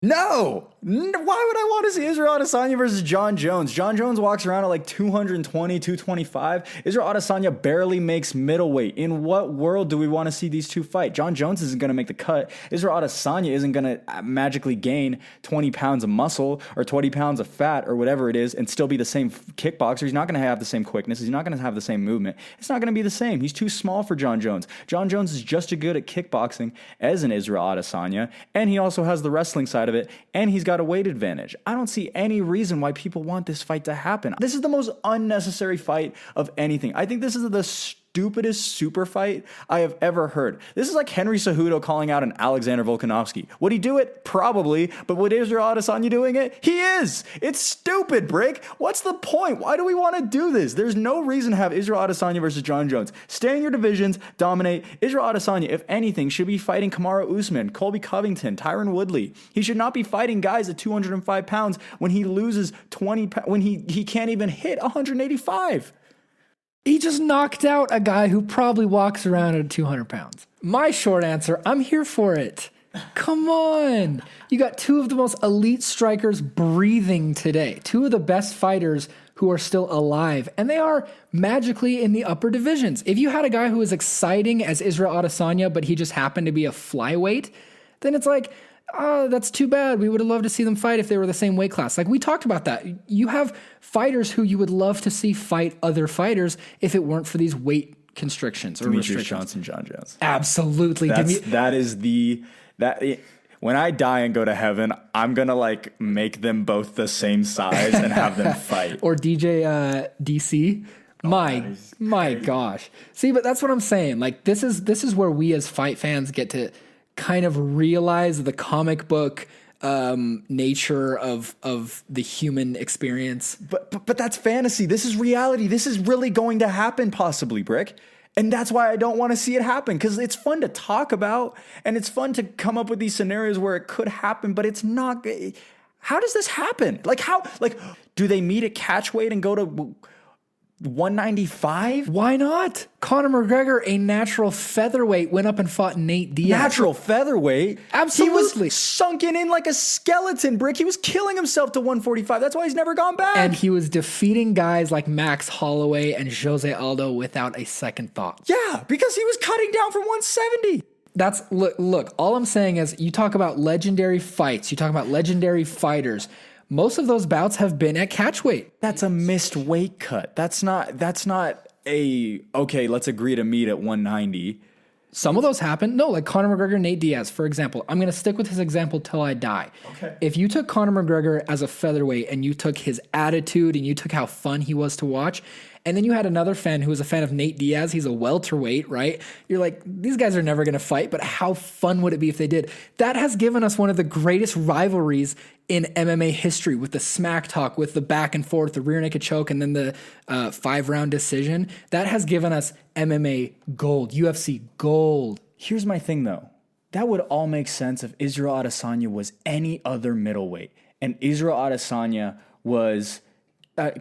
No! Why would I want to see Israel Adesanya versus Jon Jones? Jon Jones walks around at like 220, 225. Israel Adesanya barely makes middleweight. In what world do we want to see these two fight? Jon Jones isn't going to make the cut. Israel Adesanya isn't going to magically gain 20 pounds of muscle or 20 pounds of fat or whatever it is and still be the same kickboxer. He's not going to have the same quickness. He's not going to have the same movement. It's not going to be the same. He's too small for Jon Jones. Jon Jones is just as good at kickboxing as an Israel Adesanya, and he also has the wrestling side of it, and he's got a weight advantage. I don't see any reason why people want this fight to happen. This is the most unnecessary fight of anything. I think this is the stupidest super fight I have ever heard. This is like Henry Cejudo calling out an Alexander Volkanovski. Would he do it? Probably. But would Israel Adesanya doing it? He is. It's stupid, Brick. What's the point? Why do we want to do this? There's no reason to have Israel Adesanya versus Jon Jones. Stay in your divisions, dominate. Israel Adesanya, if anything, should be fighting Kamaru Usman, Colby Covington, Tyron Woodley. He should not be fighting guys at 205 pounds when he loses 20, when he can't even hit 185. He just knocked out a guy who probably walks around at 200 pounds. My short answer, I'm here for it. Come on. You got two of the most elite strikers breathing today. Two of the best fighters who are still alive. And they are magically in the upper divisions. If you had a guy who was exciting as Israel Adesanya, but he just happened to be a flyweight, then it's like, oh, that's too bad. We would have loved to see them fight if they were the same weight class. Like, we talked about that. You have fighters who you would love to see fight other fighters if it weren't for these weight constrictions or Demetrius restrictions. Johnson, Jon Jones. Absolutely. When I die and go to heaven, I'm gonna like make them both the same size and have them fight. Or DC. My gosh. See, but that's what I'm saying. Like, this is where we as fight fans get to kind of realize the comic book nature of the human experience. But that's fantasy. This is reality. This is really going to happen possibly, Brick. And that's why I don't want to see it happen, because it's fun to talk about and it's fun to come up with these scenarios where it could happen, but it's not. How does this happen? Like, do they meet at catch weight and go to 195? Why not? Conor McGregor, a natural featherweight, went up and fought Nate Diaz. Natural featherweight? Absolutely. He was sunken in like a skeleton, Brick. He was killing himself to 145. That's why he's never gone back. And he was defeating guys like Max Holloway and Jose Aldo without a second thought. Yeah, because he was cutting down from 170. Look, all I'm saying is, you talk about legendary fights, you talk about legendary fighters. Most of those bouts have been at catchweight. That's a missed weight cut. That's not a, okay, let's agree to meet at 190. Some of those happen. No, like Conor McGregor, Nate Diaz, for example. I'm going to stick with his example till I die. Okay. If you took Conor McGregor as a featherweight and you took his attitude and you took how fun he was to watch, and then you had another fan who was a fan of Nate Diaz, he's a welterweight, right? You're like, these guys are never going to fight, but how fun would it be if they did? That has given us one of the greatest rivalries in MMA history, with the smack talk, with the back and forth, the rear naked choke, and then the 5-round decision. That has given us MMA gold, UFC gold. Here's my thing, though. That would all make sense if Israel Adesanya was any other middleweight, and Israel Adesanya was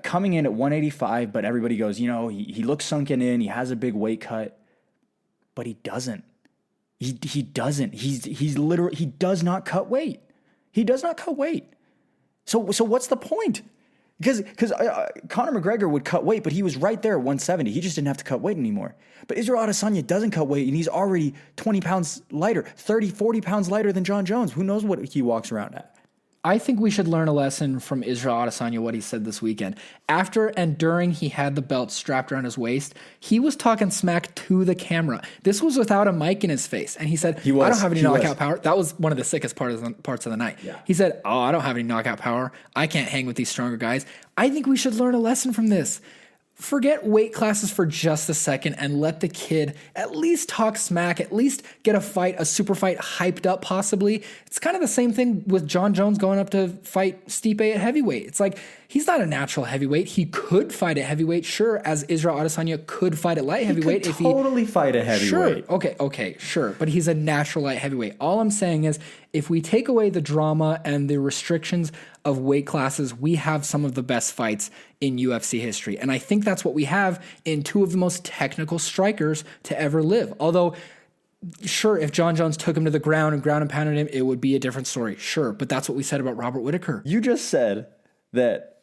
coming in at 185, but everybody goes, he looks sunken in, he has a big weight cut, but he doesn't. He doesn't. He's literally, he does not cut weight. He does not cut weight. So what's the point? Because Conor McGregor would cut weight, but he was right there at 170. He just didn't have to cut weight anymore. But Israel Adesanya doesn't cut weight, and he's already 20 pounds lighter, 30, 40 pounds lighter than Jon Jones. Who knows what he walks around at? I think we should learn a lesson from Israel Adesanya, what he said this weekend. After and during he had the belt strapped around his waist, he was talking smack to the camera. This was without a mic in his face. And he said, I don't have any knockout power. That was one of the sickest parts of the night. Yeah. He said, I don't have any knockout power. I can't hang with these stronger guys. I think we should learn a lesson from this. Forget weight classes for just a second and let the kid at least talk smack, at least get a super fight hyped up possibly. It's kind of the same thing with Jon Jones going up to fight Stipe at heavyweight. It's like, he's not a natural heavyweight. He could fight at heavyweight, sure, as Israel Adesanya could fight at light heavyweight. He could totally fight at heavyweight. Sure, okay, sure. But he's a natural light heavyweight. All I'm saying is, if we take away the drama and the restrictions of weight classes, we have some of the best fights in UFC history. And I think that's what we have in two of the most technical strikers to ever live. Although Sure, if Jon Jones took him to the ground and pounded him, it would be a different story. Sure, but that's what we said about Robert Whittaker. You just said that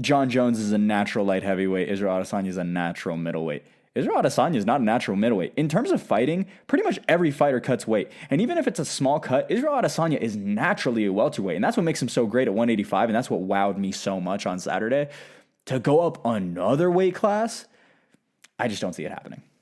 Jon Jones is a natural light heavyweight. Israel Adesanya is a natural middleweight. Israel Adesanya is not a natural middleweight. In terms of fighting, pretty much every fighter cuts weight. And even if it's a small cut, Israel Adesanya is naturally a welterweight. And that's what makes him so great at 185. And that's what wowed me so much on Saturday. To go up another weight class, I just don't see it happening.